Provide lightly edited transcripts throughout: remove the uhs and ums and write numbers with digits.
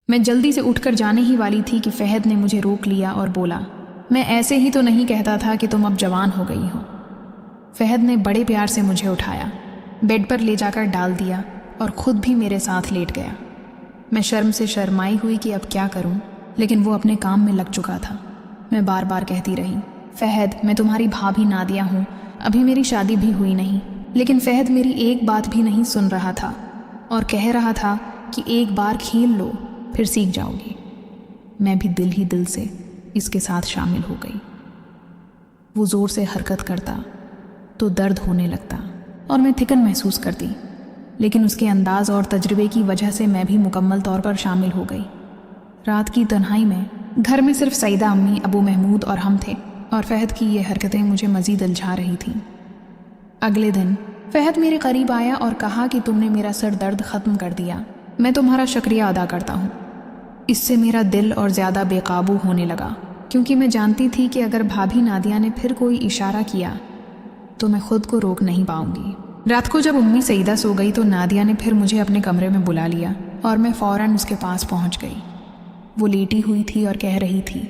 میں جلدی سے اٹھ کر جانے ہی والی تھی کہ فہد نے مجھے روک لیا اور بولا، میں ایسے ہی تو نہیں کہتا تھا کہ تم اب جوان ہو گئی ہو۔ فہد نے بڑے پیار سے مجھے اٹھایا، بیڈ پر لے جا کر ڈال دیا اور خود بھی میرے ساتھ لیٹ گیا۔ میں شرم سے شرمائی ہوئی کہ اب کیا کروں، لیکن وہ اپنے کام میں لگ چکا تھا۔ میں بار بار کہتی رہی، فہد میں تمہاری بھابھی نادیہ ہوں، ابھی میری شادی بھی ہوئی نہیں۔ لیکن فہد میری ایک بات بھی نہیں سن رہا تھا اور کہہ رہا تھا کہ ایک بار کھیل لو پھر سیکھ جاؤ گی۔ میں بھی دل ہی دل سے اس کے ساتھ شامل ہو گئی۔ وہ زور سے حرکت کرتا تو درد ہونے لگتا اور میں تھکن محسوس کرتی، لیکن اس کے انداز اور تجربے کی وجہ سے میں بھی مکمل طور پر شامل ہو گئی۔ رات کی تنہائی میں گھر میں صرف سعیدہ امی، ابو محمود اور ہم تھے، اور فہد کی یہ حرکتیں مجھے مزید الجھا رہی تھیں۔ اگلے دن فہد میرے قریب آیا اور کہا کہ تم نے میرا سر درد ختم کر دیا، میں تمہارا شکریہ ادا کرتا ہوں۔ اس سے میرا دل اور زیادہ بے قابو ہونے لگا، کیونکہ میں جانتی تھی کہ اگر بھابھی نادیہ نے پھر کوئی اشارہ کیا تو میں خود کو روک نہیں پاؤں گی۔ رات کو جب امی سعیدہ سو گئی تو نادیہ نے پھر مجھے اپنے کمرے میں بلا لیا اور میں فوراً اس کے پاس پہنچ گئی۔ وہ لیٹی ہوئی تھی اور کہہ رہی تھی،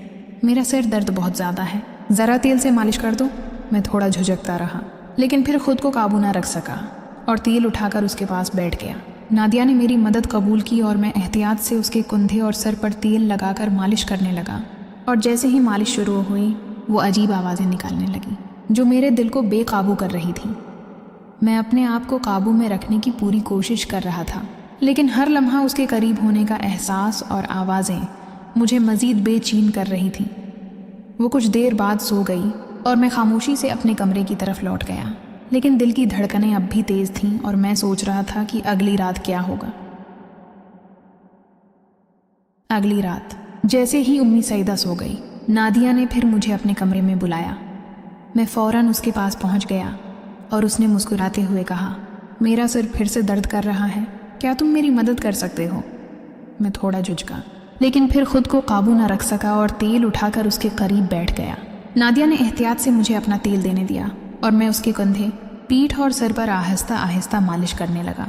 میرا سر درد بہت زیادہ ہے، ذرا تیل سے مالش کر دو۔ میں تھوڑا جھجکتا رہا، لیکن پھر خود کو قابو نہ رکھ سکا اور تیل اٹھا کر اس کے پاس بیٹھ گیا۔ نادیہ نے میری مدد قبول کی اور میں احتیاط سے اس کے کندھے اور سر پر تیل لگا کر مالش کرنے لگا، اور جیسے ہی مالش شروع ہوئی وہ عجیب آوازیں نکالنے لگی جو میرے دل کو بے قابو کر رہی تھی۔ میں اپنے آپ کو قابو میں رکھنے کی پوری کوشش کر رہا تھا، لیکن ہر لمحہ اس کے قریب ہونے کا احساس اور آوازیں مجھے مزید بے چین کر رہی تھیں۔ وہ کچھ دیر بعد سو گئی اور میں خاموشی سے اپنے کمرے کی طرف لوٹ گیا، لیکن دل کی دھڑکنیں اب بھی تیز تھیں اور میں سوچ رہا تھا کہ اگلی رات کیا ہوگا۔ اگلی رات جیسے ہی امی سعیدہ سو گئی، نادیہ نے پھر مجھے اپنے کمرے میں بلایا۔ میں فوراً اس کے پاس پہنچ گیا اور اس نے مسکراتے ہوئے کہا، میرا سر پھر سے درد کر رہا ہے، کیا تم میری مدد کر سکتے ہو؟ میں تھوڑا جھجکا، لیکن پھر خود کو قابو نہ رکھ سکا اور تیل اٹھا کر اس کے قریب بیٹھ گیا۔ نادیہ نے احتیاط سے مجھے اپنا تیل دینے دیا اور میں اس کے کندھے، پیٹھ اور سر پر آہستہ آہستہ مالش کرنے لگا۔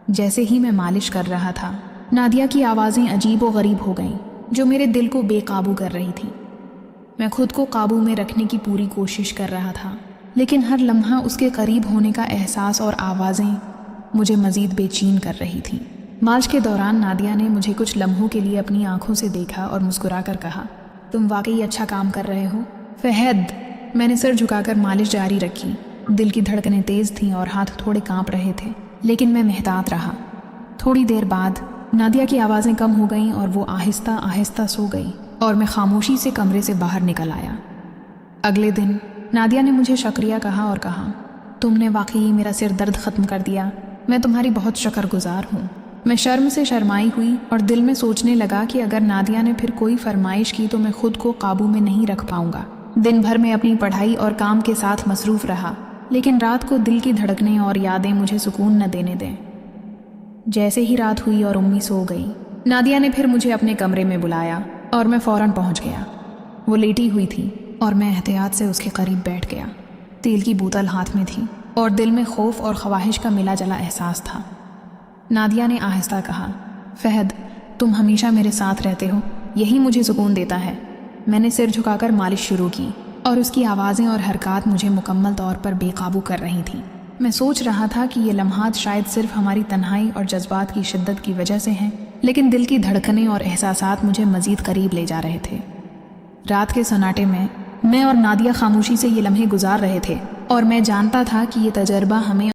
جیسے ہی میں مالش کر رہا تھا، نادیہ کی آوازیں عجیب و غریب ہو گئیں جو میرے دل کو بے قابو کر رہی تھیں۔ میں خود کو قابو میں رکھنے کی پوری کوشش کر رہا تھا، لیکن ہر لمحہ اس کے قریب ہونے کا احساس اور آوازیں مجھے مزید بے چین کر رہی تھیں۔ مالش کے دوران نادیہ نے مجھے کچھ لمحوں کے لیے اپنی آنکھوں سے دیکھا اور مسکرا کر کہا، تم واقعی اچھا کام کر رہے ہو فہد۔ میں نے سر جھکا کر مالش جاری رکھی۔ دل کی دھڑکنیں تیز تھیں اور ہاتھ تھوڑے کانپ رہے تھے، لیکن میں محتاط رہا۔ تھوڑی دیر بعد نادیہ کی آوازیں کم ہو گئیں اور وہ آہستہ آہستہ سو گئی اور میں خاموشی سے کمرے سے باہر نکل آیا۔ اگلے دن نادیہ نے مجھے شکریہ کہا اور کہا، تم نے واقعی میرا سر درد ختم کر دیا، میں تمہاری بہت شکر گزار ہوں۔ میں شرم سے شرمائی ہوئی اور دل میں سوچنے لگا کہ اگر نادیہ نے پھر کوئی فرمائش کی تو میں خود کو قابو میں نہیں رکھ پاؤں گا۔ دن بھر میں اپنی پڑھائی اور کام کے ساتھ مصروف رہا، لیکن رات کو دل کی دھڑکنیں اور یادیں مجھے سکون نہ دینے دیں۔ جیسے ہی رات ہوئی اور امی سو گئی، نادیہ نے پھر مجھے اپنے کمرے میں بلایا اور میں فوراً پہنچ گیا۔ وہ لیٹی ہوئی تھی اور میں احتیاط سے اس کے قریب بیٹھ گیا۔ تیل کی بوتل ہاتھ میں تھی اور دل میں خوف اور خواہش کا ملا جلا احساس تھا۔ نادیہ نے آہستہ کہا، فہد تم ہمیشہ میرے ساتھ رہتے ہو، یہی مجھے سکون دیتا ہے۔ میں نے سر جھکا کر مالش شروع کی اور اس کی آوازیں اور حرکات مجھے مکمل طور پر بے قابو کر رہی تھیں۔ میں سوچ رہا تھا کہ یہ لمحات شاید صرف ہماری تنہائی اور جذبات کی شدت کی وجہ سے ہیں، لیکن دل کی دھڑکنیں اور احساسات مجھے مزید قریب لے جا رہے تھے۔ رات کے سناٹے میں اور نادیہ خاموشی سے یہ لمحے گزار رہے تھے، اور میں جانتا تھا کہ یہ تجربہ ہمیں